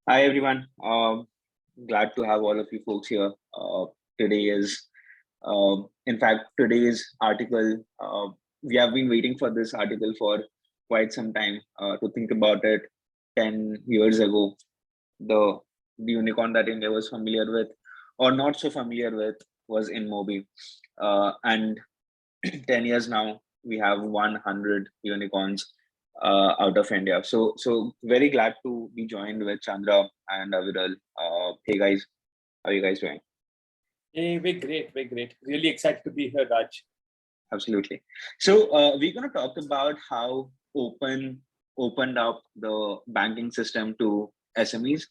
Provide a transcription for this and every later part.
Hi everyone. Glad to have all of you folks here. Today is, in fact, today's article. We have been waiting for this article for quite some time. To think about it, 10 years ago, the unicorn that India was familiar with, or not so familiar with, was InMobi, and 10 years now, we have 100 unicorns out of India. So very glad to be joined with Chandra and Aviral. Hey guys, how are you guys doing? Hey, we're great. We're great. Really excited to be here, Raj. Absolutely. So we're going to talk about how opened up the banking system to SMEs.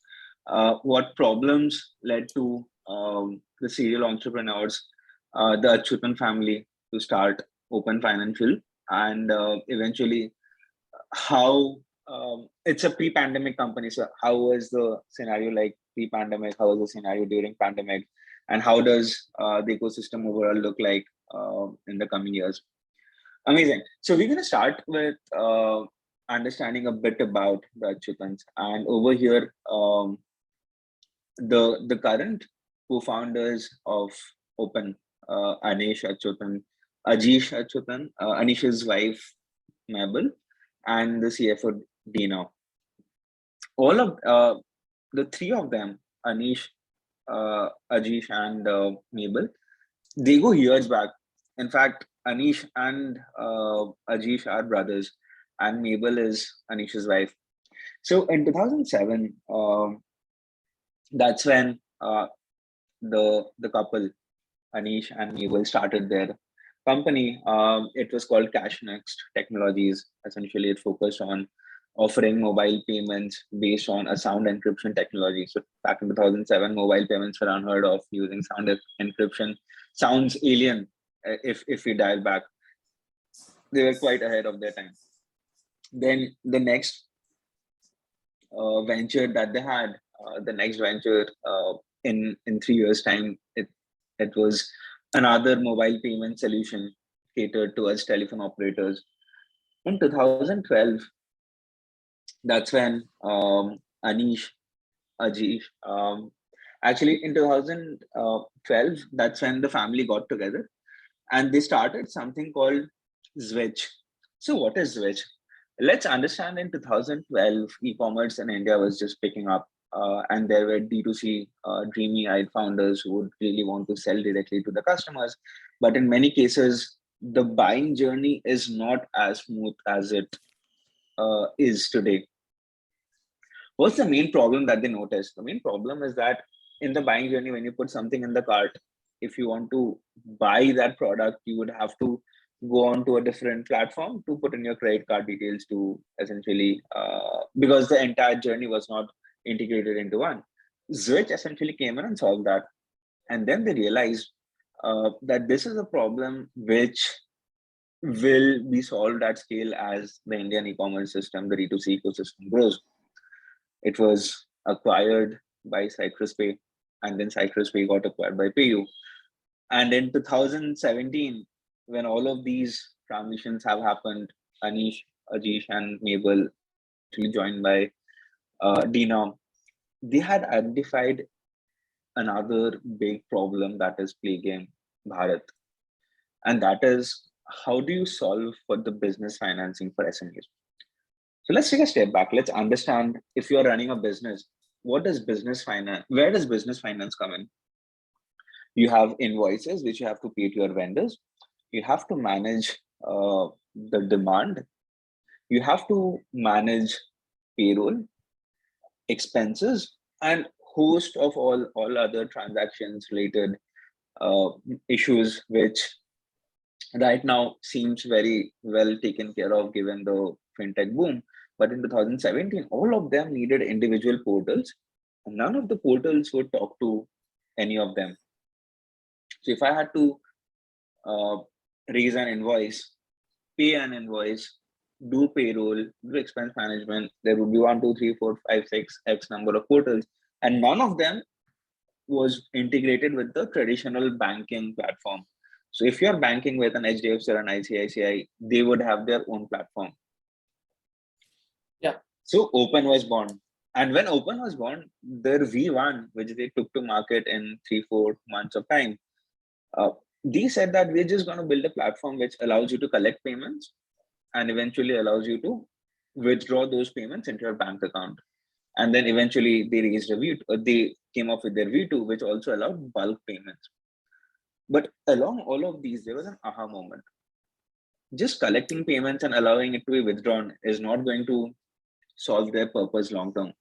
What problems led to the serial entrepreneurs, the Achutan family, to start Open Financial, and eventually how it's a pre-pandemic company. So how was the scenario like pre-pandemic? How was the scenario during pandemic? And how does the ecosystem overall look like in the coming years? Amazing. So we're going to start with understanding a bit about the Achutans. And over here, the current co-founders of Open, Anish Achutan, Ajish Achutan, Anish's wife, Mabel, and the CFO, Dina. All of the three of them, Anish, Ajish, and Mabel, they go years back. In fact, Anish and Ajish are brothers, and Mabel is Anish's wife. So in 2007, that's when the couple, Anish and Mabel, started their company. It was called Cash Next Technologies. Essentially, it focused on offering mobile payments based on a sound encryption technology. So back in 2007, mobile payments were unheard of using sound encryption. Sounds alien if we dial back. They were quite ahead of their time. Then the next venture that they had, the next venture in 3 years' time, it was another mobile payment solution catered towards telephone operators. In 2012, that's when Anish, Ajish, actually in 2012, that's when the family got together and they started something called Zwitch. So what is Zwitch? Let's understand in 2012, e-commerce in India was just picking up. And there were D2C dreamy-eyed founders who would really want to sell directly to the customers. But in many cases, the buying journey is not as smooth as it is today. What's the main problem that they noticed? The main problem is that in the buying journey, when you put something in the cart, if you want to buy that product, you would have to go on to a different platform to put in your credit card details to essentially, because the entire journey was not integrated into one. Zwitch essentially came in and solved that. And then they realized that this is a problem which will be solved at scale as the Indian e-commerce system, the D2C ecosystem grows. It was acquired by Citrus Pay, and then Citrus Pay got acquired by PayU. And in 2017, when all of these transitions have happened, Anish, Ajish, and Mabel, actually joined by Dina, they had identified another big problem that is plaguing Bharat. And that is, how do you solve for the business financing for SMEs? So let's take a step back. Let's understand, if you're running a business, what does business finance, where does business finance come in? You have invoices which you have to pay to your vendors. You have to manage the demand. You have to manage payroll, expenses, and host of all other transactions related issues, which right now seems very well taken care of given the fintech boom. But in 2017, all of them needed individual portals. And none of the portals would talk to any of them. So if I had to raise an invoice, pay an invoice, do payroll, do expense management, there would be 1, 2, 3, 4, 5, 6 X number of portals. And none of them was integrated with the traditional banking platform. So if you're banking with an HDFC or an ICICI, they would have their own platform. Yeah. So Open was born. And when Open was born, their V1, which they took to market in 3-4 months of time, uh, they said that we're just going to build a platform which allows you to collect payments and eventually allows you to withdraw those payments into your bank account. And then eventually they raised a they came up with their V2, which also allowed bulk payments. But along all of these, there was an aha moment. Just collecting payments and allowing it to be withdrawn is not going to solve their purpose long term.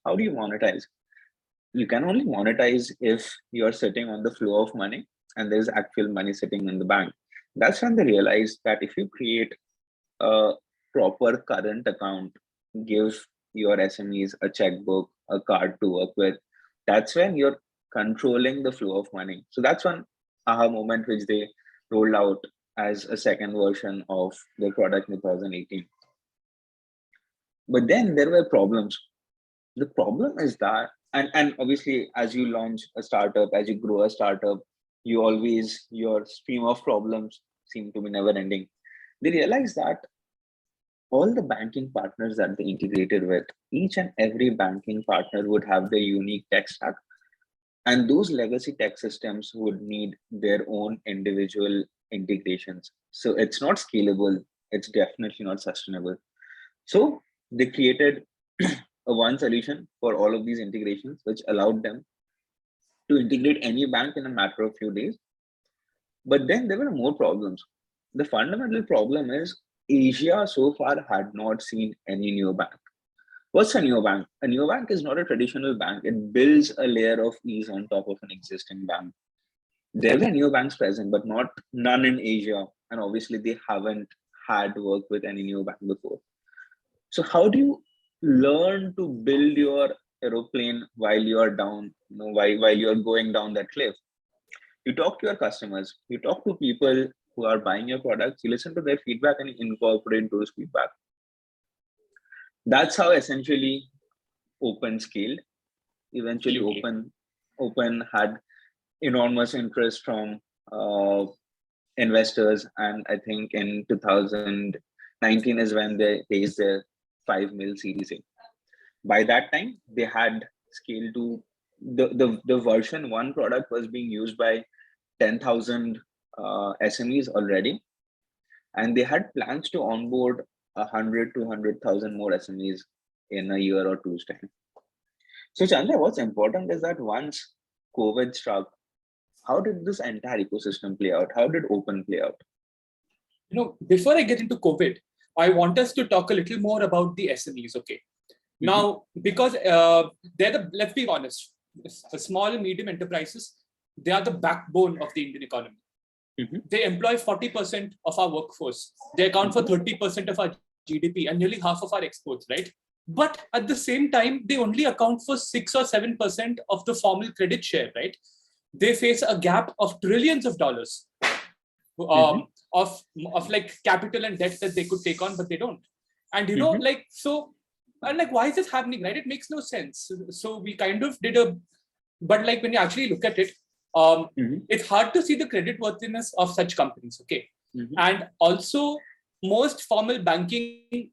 How do you monetize? You can only monetize if you're sitting on the flow of money and there's actual money sitting in the bank. That's when they realized that if you create a proper current account, give your SMEs a checkbook, a card to work with, that's when you're controlling the flow of money. So that's one aha moment which they rolled out as a second version of the product in 2018. But then there were problems. The problem is that, and obviously, as you launch a startup, as you grow a startup, you always, your stream of problems seem to be never ending. They realize that all the banking partners that they integrated with, each and every banking partner would have their unique tech stack. And those legacy tech systems would need their own individual integrations. So it's not scalable. It's definitely not sustainable. So they created a one solution for all of these integrations, which allowed them to integrate any bank in a matter of few days. But then there were more problems. The fundamental problem is Asia so far had not seen any neobank. What's a neobank? A neobank is not a traditional bank. It builds a layer of ease on top of an existing bank. There were neobanks present, but not none in Asia. And obviously they haven't had worked with any neobank before. So how do you learn to build your aeroplane while you're down, while you're going down that cliff? You talk to your customers, you talk to people who are buying your products, you listen to their feedback and you incorporate those feedback. That's how essentially Open scaled. Eventually, Open had enormous interest from investors, and I think in 2019 is when they raised their 5 mil Series A. By that time, they had scaled to the version one product was being used by 10,000 SMEs already, and they had plans to onboard 100 to 100,000 more SMEs in a year or two's time. So Chandra, what's important is that once COVID struck, how did this entire ecosystem play out? How did Open play out? Before I get into COVID, I want us to talk a little more about the SMEs. Okay. Mm-hmm. Now, because let's be honest, the small and medium enterprises, they are the backbone of the Indian economy. Mm-hmm. They employ 40% of our workforce. They account for 30% of our GDP and nearly half of our exports, right? But at the same time, they only account for 6 or 7% of the formal credit share, right? They face a gap of trillions of dollars of like capital and debt that they could take on, but they don't. And why is this happening, right? It makes no sense. So we kind of but like when you actually look at it, it's hard to see the credit worthiness of such companies. Okay. And also most formal banking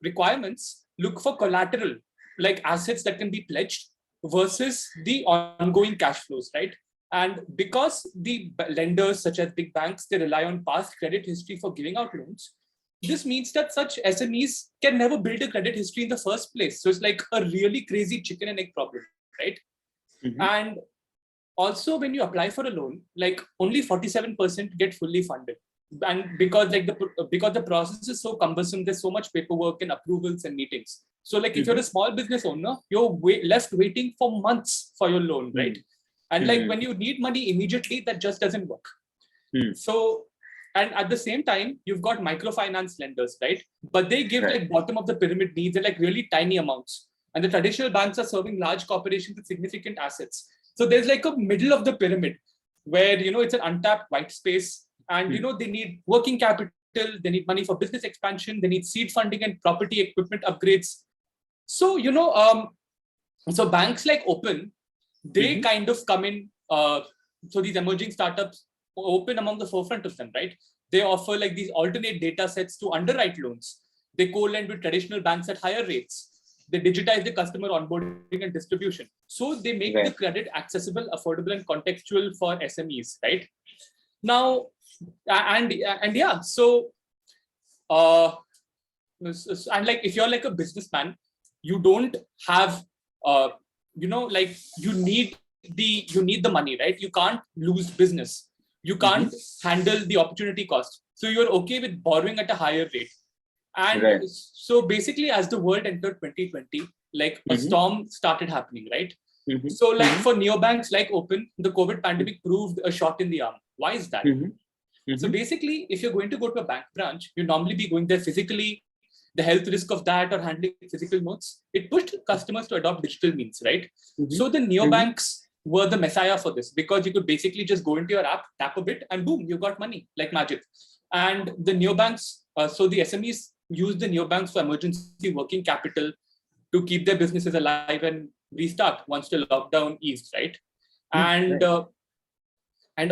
requirements look for collateral, like assets that can be pledged versus the ongoing cash flows, right? And because the lenders such as big banks, they rely on past credit history for giving out loans, this means that such SMEs can never build a credit history in the first place. So it's like a really crazy chicken and egg problem, right? And also when you apply for a loan, like only 47% get fully funded. And because the process is so cumbersome, there's so much paperwork and approvals and meetings. So like if you're a small business owner, you're left waiting for months for your loan, right? And like when you need money immediately, that just doesn't work. So, and at the same time, you've got microfinance lenders, right? But they give like bottom of the pyramid needs at like really tiny amounts. And the traditional banks are serving large corporations with significant assets. So there's like a middle of the pyramid where, it's an untapped white space. And, they need working capital, they need money for business expansion, they need seed funding and property equipment upgrades. So, so banks like Open, they kind of come in, so these emerging startups, Open among the forefront of them, right? They offer like these alternate data sets to underwrite loans. They co-lend with traditional banks at higher rates. They digitize the customer onboarding and distribution. So they make the credit accessible, affordable, and contextual for SMEs, right? Now, and yeah, so and like if you're like a businessman, you don't have like you need the money, right? You can't lose business. You can't handle the opportunity cost. So you're okay with borrowing at a higher rate. And so basically, as the world entered 2020, like a storm started happening, right? So like for neobanks like Open, the COVID pandemic proved a shot in the arm. Why is that? So basically, if you're going to go to a bank branch, you normally be going there physically, the health risk of that or handling physical notes. It pushed customers to adopt digital means, right? So the neobanks were the messiah for this, because you could basically just go into your app, tap a bit, and boom, you got money like magic. And the neobanks, so the SMEs use the neobanks for emergency working capital to keep their businesses alive and restart once the lockdown eased, right? And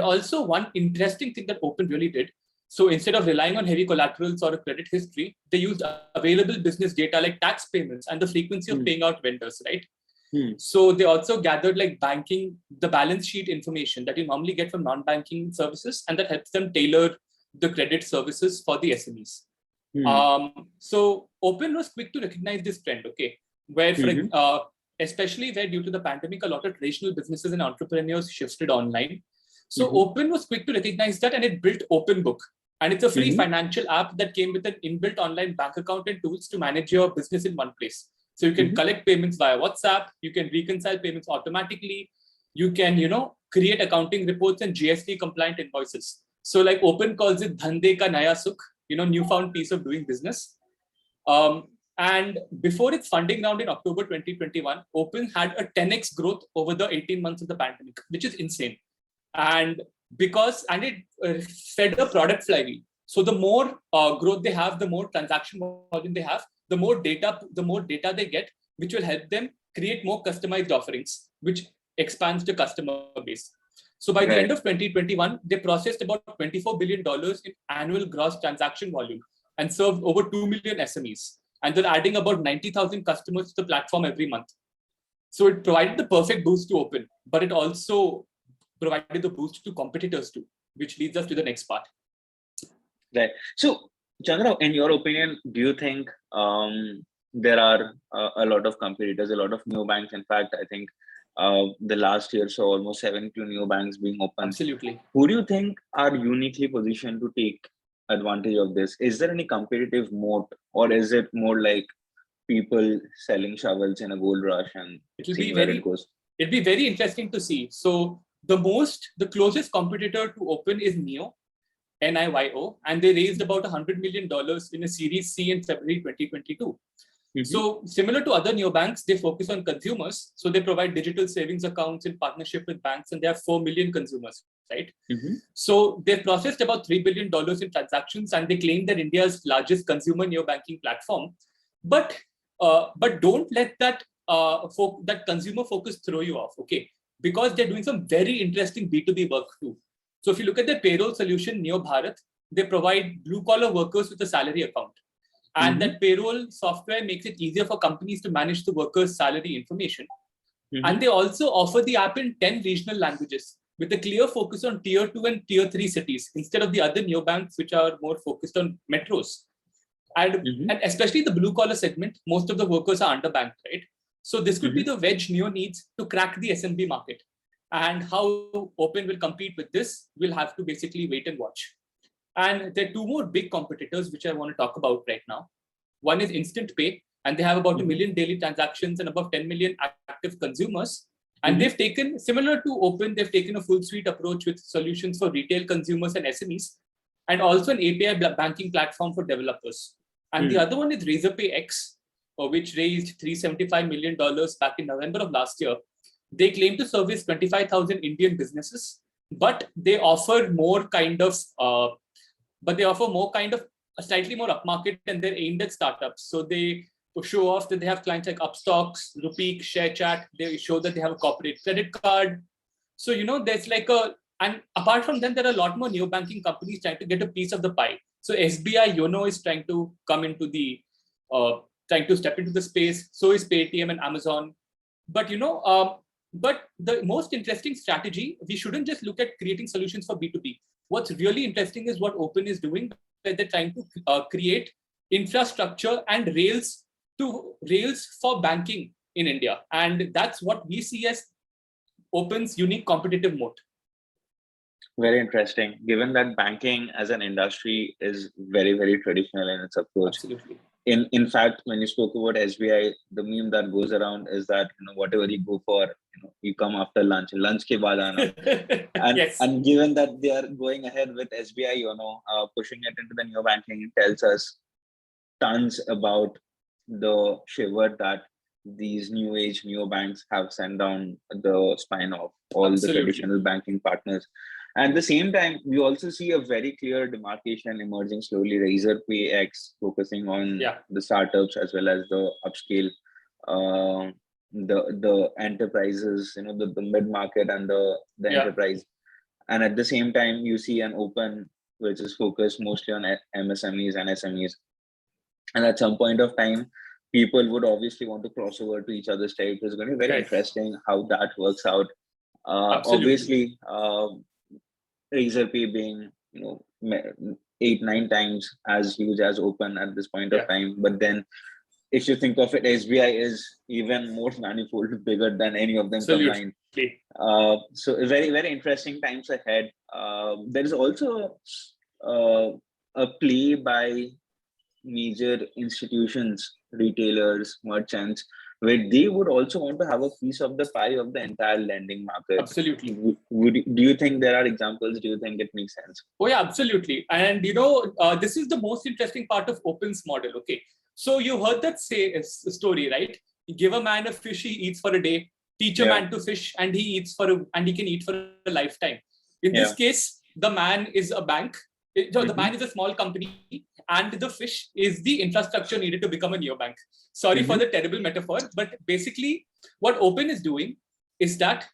also one interesting thing that Open really did, so instead of relying on heavy collaterals or a credit history, they used available business data like tax payments and the frequency of paying out vendors, right? So they also gathered like the balance sheet information that you normally get from non-banking services, and that helps them tailor the credit services for the SMEs. So Open was quick to recognize this trend, okay, where especially where due to the pandemic, a lot of traditional businesses and entrepreneurs shifted online. So Open was quick to recognize that, and it built Open Book. And it's a free financial app that came with an inbuilt online bank account and tools to manage your business in one place. So you can collect payments via WhatsApp, you can reconcile payments automatically, you can, create accounting reports and GST compliant invoices. So like Open calls it Dhande ka Naya Sukh, newfound piece of doing business. And before its funding round in October 2021, Open had a 10x growth over the 18 months of the pandemic, which is insane. And it fed a product flywheel. So the more growth they have, the more transaction volume they have, the more data they get, which will help them create more customized offerings, which expands the customer base. So by the end of 2021, they processed about $24 billion in annual gross transaction volume and served over 2 million SMEs. And they're adding about 90,000 customers to the platform every month. So it provided the perfect boost to Open, but it also provided the boost to competitors too, which leads us to the next part. Right. So, Chandra, in your opinion, do you think there are a lot of competitors, a lot of new banks? In fact, I think the last year saw almost 7 new banks being opened. Absolutely. Who do you think are uniquely positioned to take advantage of this? Is there any competitive moat, or is it more like people selling shovels in a gold rush and seeing where it goes? It'll be very interesting to see. So the closest competitor to Open is NIO, NIYO, and they raised about $100 million in a Series C in February 2022. So similar to other neobanks, they focus on consumers. So they provide digital savings accounts in partnership with banks, and they have 4 million consumers, right? So they've processed about $3 billion in transactions, and they claim they're India's largest consumer neobanking platform. But don't let that consumer focus throw you off, okay? Because they're doing some very interesting B2B work too. So if you look at their payroll solution, Neo Bharat, they provide blue-collar workers with a salary account. And that payroll software makes it easier for companies to manage the workers' salary information. And they also offer the app in 10 regional languages with a clear focus on tier 2 and tier 3 cities instead of the other neobanks, which are more focused on metros. And especially the blue-collar segment, most of the workers are underbanked, right? So this could be the wedge Neo needs to crack the SMB market. And how Open will compete with this, we'll have to basically wait and watch. And there are two more big competitors, which I want to talk about right now. One is Instant Pay, and they have about 1 million daily transactions and above 10 million active consumers. And they've taken, similar to Open, they've taken a full suite approach with solutions for retail consumers and SMEs, and also an API banking platform for developers. And the other one is Razorpay X, which raised $375 million back in November of last year. They claim to service 25,000 Indian businesses, but they offer more kind of a slightly more upmarket, and they're aimed at startups. So they show off that they have clients like Upstocks, Rupeek, ShareChat. They show that they have a corporate credit card. So, there's and apart from them, there are a lot more neobanking companies trying to get a piece of the pie. So SBI Yono is trying to come into the trying to step into the space. So is Paytm and Amazon. But but the most interesting strategy, we shouldn't just look at creating solutions for B2B. What's really interesting is what Open is doing, that they're trying to create infrastructure and rails for banking in India. And that's what we see as Open's unique competitive moat. Very interesting, given that banking as an industry is very, very traditional in its approach. Absolutely. In fact, when you spoke about SBI, the meme that goes around is that whatever you go for, you come after lunch ke baad aana. And Yes. And given that they are going ahead with SBI, pushing it into the neobanking, it tells us tons about the shiver that these new age neobanks have sent down the spine of all Absolutely. the traditional banking partners. And at the same time, we also see a very clear demarcation emerging slowly. Razorpay X focusing on the startups as well as the upscale, the enterprises, the mid market and the enterprise. And at the same time, you see an Open which is focused mostly on MSMEs and SMEs. And at some point of time, people would obviously want to cross over to each other's territory. It's going to be very interesting how that works out. Obviously, Razorpay being 8-9 times as huge as Open at this point of time, but then if you think of it, SBI is even more manifold bigger than any of them combined. So very, very interesting times ahead. There is also a play by major institutions, retailers, merchants, where they would also want to have a piece of the pie of the entire lending market. Absolutely. Do you think there are examples? Do you think it makes sense? Oh yeah, absolutely. And this is the most interesting part of Open's model. Okay, so you heard that story, right? You give a man a fish, he eats for a day. Teach a man to fish, and he can eat for a lifetime. In this case, the man is a bank. The man is a small company, and the fish is the infrastructure needed to become a neobank. Sorry for the terrible metaphor, but basically, what Open is doing is that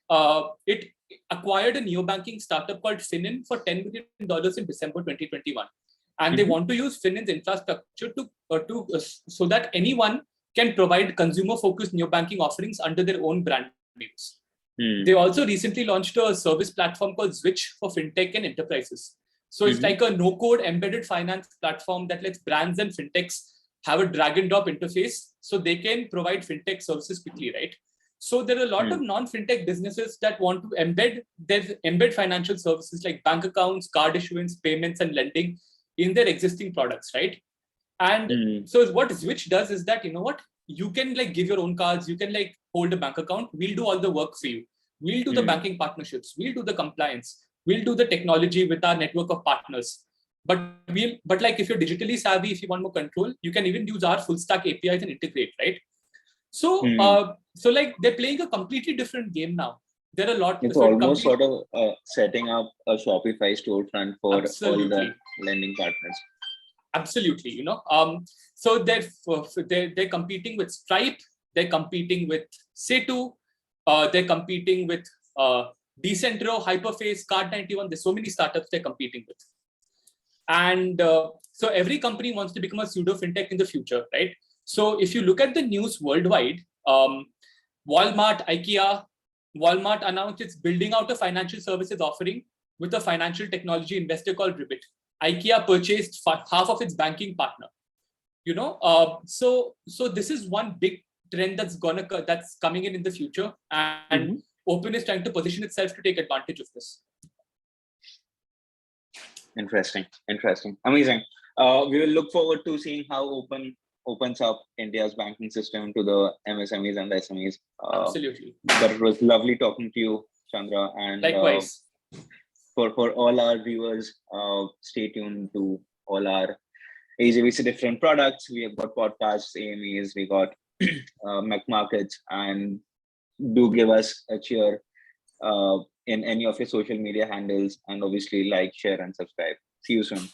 it acquired a neobanking startup called Finin for $10 million in December 2021, and they want to use Finin's infrastructure so that anyone can provide consumer-focused neobanking offerings under their own brand names. They also recently launched a service platform called Switch for Fintech and enterprises. So it's like a no-code embedded finance platform that lets brands and fintechs have a drag and drop interface so they can provide fintech services quickly, right? So there are a lot of non-fintech businesses that want to embed financial services like bank accounts, card issuance, payments, and lending in their existing products, right? And so what Switch does is that, you can give your own cards, you can hold a bank account, we'll do all the work for you. We'll do the banking partnerships, we'll do the compliance, we'll do the technology with our network of partners. But if you're digitally savvy, if you want more control, you can even use our full stack APIs and integrate, right? So, they're playing a completely different game now. There are a lot. It's almost sort of setting up a Shopify storefront for all the lending partners. Absolutely, so they're competing with Stripe, they're competing with Setu, they're competing with Decentro, Hyperface, Card91. There's so many startups they're competing with, and so every company wants to become a pseudo fintech in the future, right? So if you look at the news worldwide, Walmart, IKEA, Walmart announced it's building out a financial services offering with a financial technology investor called Ribbit. IKEA purchased half of its banking partner. So this is one big trend that's coming in the future, and Open is trying to position itself to take advantage of this. Interesting, amazing. We will look forward to seeing how Open opens up India's banking system to the MSMEs and the SMEs. Absolutely. But it was lovely talking to you, Chandra, and likewise. For all our viewers, stay tuned to all our ajvc different products. We have got podcasts, AMEs, we got markets, and do give us a cheer in any of your social media handles, and obviously like, share, and subscribe. See you soon.